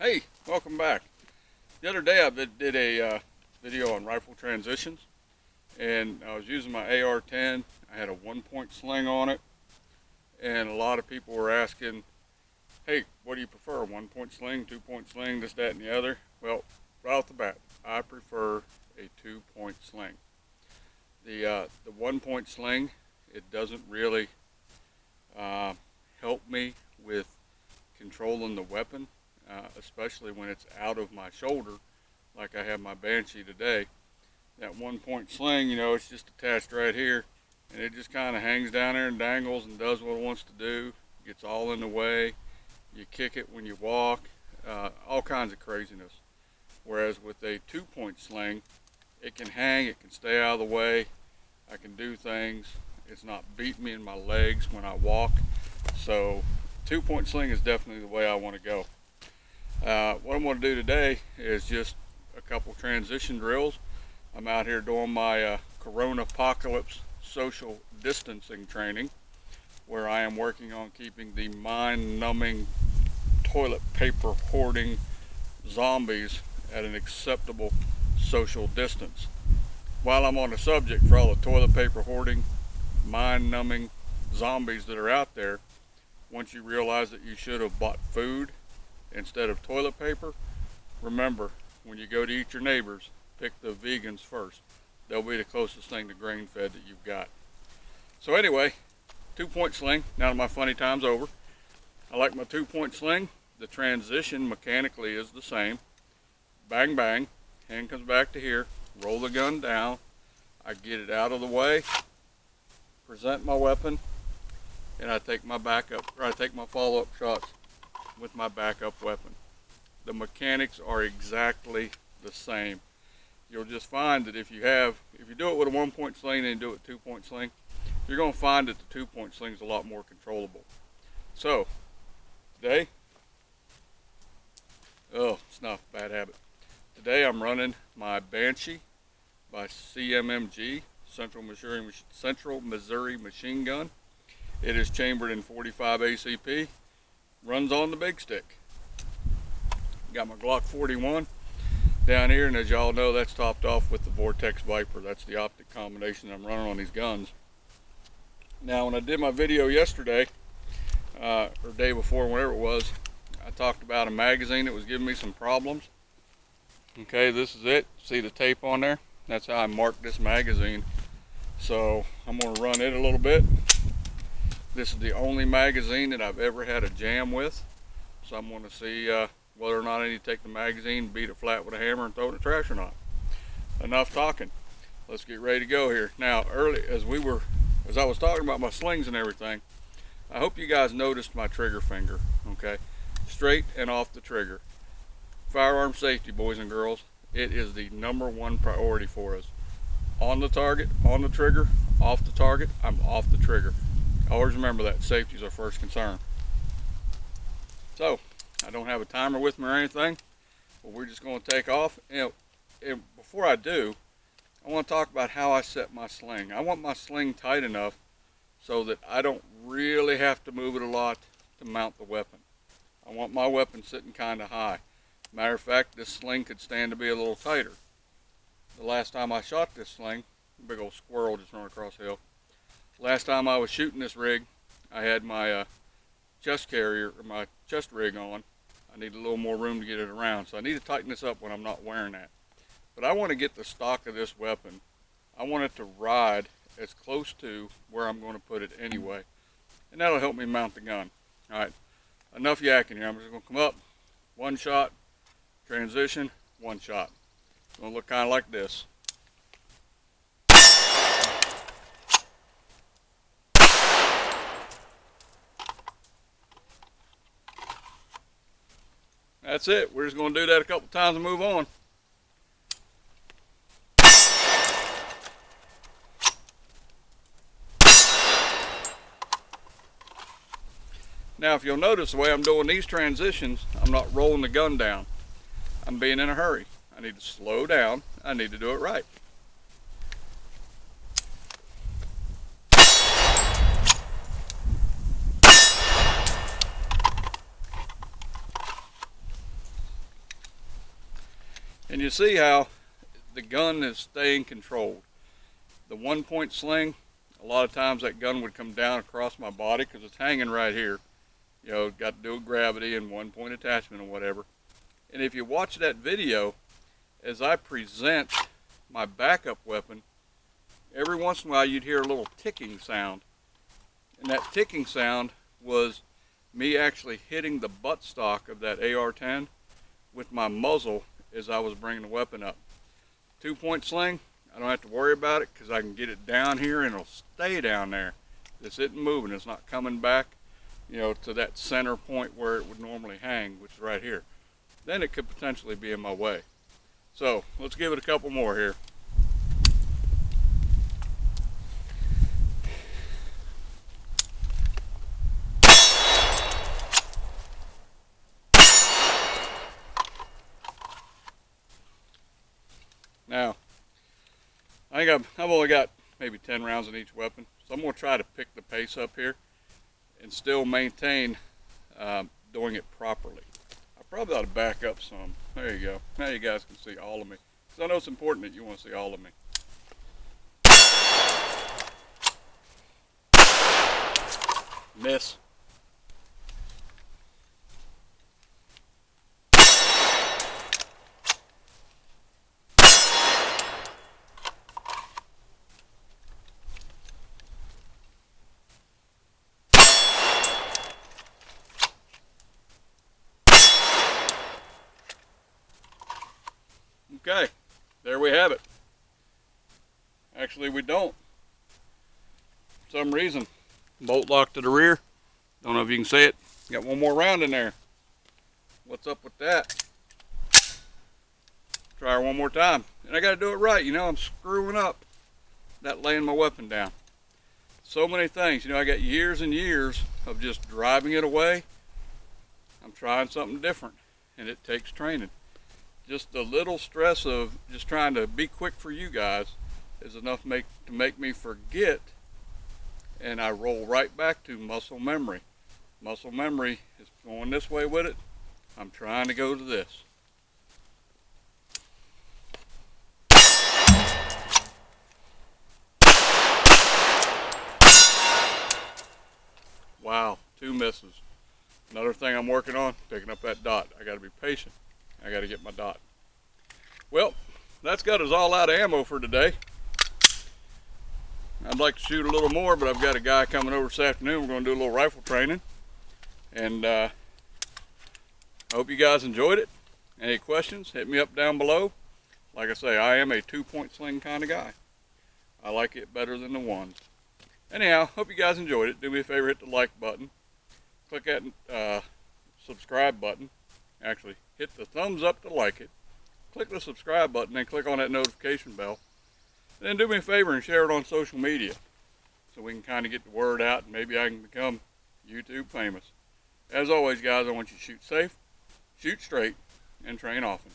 Hey, welcome back. The other day I did a video on rifle transitions, and I was using my AR-10. I had a 1-point sling on it, and a lot of people were asking, hey, what do you prefer, a 1-point sling, 2-point sling, this, that, and the other? Well, right off the bat, I prefer a 2-point sling. The 1-point sling, it doesn't really help me with controlling the weapon. Especially when it's out of my shoulder, like I have my Banshee today. That 1-point sling, it's just attached right here, and it just kind of hangs down there and dangles and does what it wants to do. Gets all in the way. You kick it when you walk, all kinds of craziness. Whereas with a 2-point sling, it can hang, it can stay out of the way. I can do things. It's not beating me in my legs when I walk. So 2-point sling is definitely the way I want to go. What I'm going to do today is just a couple transition drills. I'm out here doing my Corona Apocalypse social distancing training, where I am working on keeping the mind-numbing, toilet paper hoarding zombies at an acceptable social distance. While I'm on the subject, for all the toilet paper hoarding, mind-numbing zombies that are out there, once you realize that you should have bought food instead of toilet paper, remember, when you go to eat your neighbors, pick the vegans first. They'll be the closest thing to grain-fed that you've got. So anyway, 2-point sling. Now that my funny time's over, I like my 2-point sling. The transition mechanically is the same. Bang, bang. Hand comes back to here. Roll the gun down. I get it out of the way. Present my weapon. And I take my follow-up shots with my backup weapon. The mechanics are exactly the same. You'll just find that if you do it with a 1-point sling and you do it with a 2-point sling, you're going to find that the 2-point sling is a lot more controllable. So, today, it's not a bad habit. Today I'm running my Banshee by CMMG, Central Missouri Machine Gun. It is chambered in 45 ACP. Runs on the big stick. Got my Glock 41 down here, and as y'all know, that's topped off with the Vortex Viper. That's the optic combination I'm running on these guns. Now, when I did my video yesterday, or day before, whatever it was, I talked about a magazine that was giving me some problems. Okay, this is it. See the tape on there? That's how I marked this magazine. So I'm going to run it a little bit. This is the only magazine that I've ever had a jam with. So I'm going to see whether or not I need to take the magazine, beat it flat with a hammer, and throw it in the trash or not. Enough talking. Let's get ready to go here. Now, as I was talking about my slings and everything, I hope you guys noticed my trigger finger, okay? Straight and off the trigger. Firearm safety, boys and girls. It is the #1 priority for us. On the target, on the trigger, off the target, I'm off the trigger. Always remember that. Safety is our first concern. So, I don't have a timer with me or anything, but we're just going to take off. And before I do, I want to talk about how I set my sling. I want my sling tight enough so that I don't really have to move it a lot to mount the weapon. I want my weapon sitting kind of high. Matter of fact, this sling could stand to be a little tighter. The last time I shot this sling, a big old squirrel just running across the hill. Last time I was shooting this rig, I had my chest rig on. I need a little more room to get it around, so I need to tighten this up when I'm not wearing that. But I want to get the stock of this weapon. I want it to ride as close to where I'm going to put it anyway, and that'll help me mount the gun. All right, enough yakking here. I'm just going to come up, one shot, transition, one shot. It's going to look kind of like this. That's it. We're just going to do that a couple times and move on. Now, if you'll notice the way I'm doing these transitions, I'm not rolling the gun down. I'm being in a hurry. I need to slow down. I need to do it right. And you see how the gun is staying controlled. The 1-point sling, a lot of times that gun would come down across my body because it's hanging right here. You know, got to do with gravity and 1-point attachment or whatever. And if you watch that video, as I present my backup weapon, every once in a while you'd hear a little ticking sound. And that ticking sound was me actually hitting the buttstock of that AR-10 with my muzzle as I was bringing the weapon up. 2-point sling, I don't have to worry about it because I can get it down here and it'll stay down there. This isn't moving, it's not coming back, you know, to that center point where it would normally hang, which is right here. Then it could potentially be in my way. So let's give it a couple more here. Now, I think I've only got maybe 10 rounds in each weapon, so I'm going to try to pick the pace up here and still maintain doing it properly. I probably ought to back up some. There you go. Now you guys can see all of me. Because I know it's important that you want to see all of me. Miss. Okay, there we have it. Actually, we don't. For some reason, bolt lock to the rear. Don't know if you can see it. Got one more round in there. What's up with that? Try her one more time. And I got to do it right. You know, I'm screwing up that laying my weapon down. So many things. You know, I got years and years of just driving it away. I'm trying something different, and it takes training. Just a little stress of just trying to be quick for you guys is enough to make me forget, and I roll right back to muscle memory. Muscle memory is going this way with it. I'm trying to go to this. Wow, 2 misses. Another thing I'm working on, picking up that dot. I got to be patient. I got to get my dot. Well, that's got us all out of ammo for today. I'd like to shoot a little more, but I've got a guy coming over this afternoon. We're going to do a little rifle training. And I hope you guys enjoyed it. Any questions, hit me up down below. Like I say, I am a 2-point sling kind of guy. I like it better than the 1. Anyhow, hope you guys enjoyed it. Do me a favor, hit the like button. Click that subscribe button. Actually, hit the thumbs up to like it. Click the subscribe button and click on that notification bell. Then do me a favor and share it on social media so we can kind of get the word out and maybe I can become YouTube famous. As always, guys, I want you to shoot safe, shoot straight, and train often.